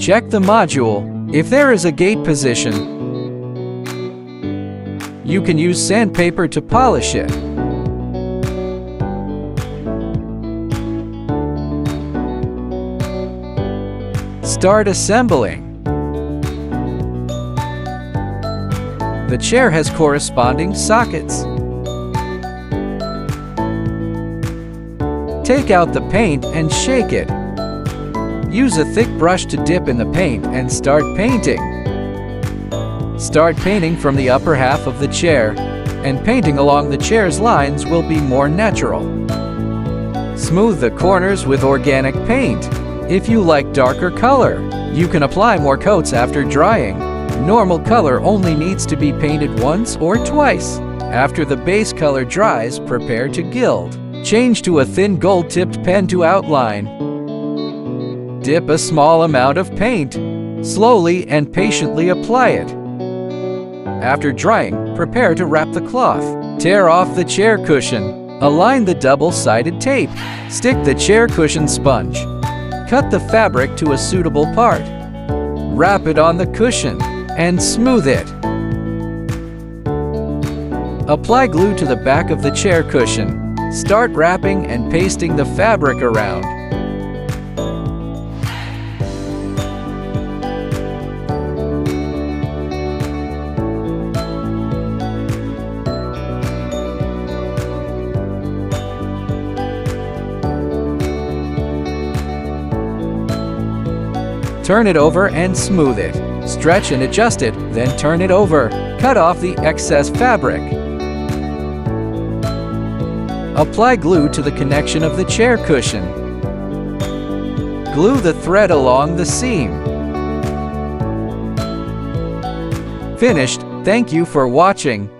Check the module. If there is a gate position, you can use sandpaper to polish it. Start assembling. The chair has corresponding sockets. Take out the paint and shake it. Use a thick brush to dip in the paint and start painting. Start painting from the upper half of the chair, and painting along the chair's lines will be more natural. Smooth the corners with organic paint. If you like darker color, you can apply more coats after drying. Normal color only needs to be painted once or twice. After the base color dries, prepare to gild. Change to a thin gold-tipped pen to outline. Dip a small amount of paint. Slowly and patiently apply it. After drying, prepare to wrap the cloth. Tear off the chair cushion. Align the double-sided tape. Stick the chair cushion sponge. Cut the fabric to a suitable part. Wrap it on the cushion and smooth it. Apply glue to the back of the chair cushion. Start wrapping and pasting the fabric around. Turn it over and smooth it. Stretch and adjust it, then turn it over. Cut off the excess fabric. Apply glue to the connection of the chair cushion. Glue the thread along the seam. Finished. Thank you for watching.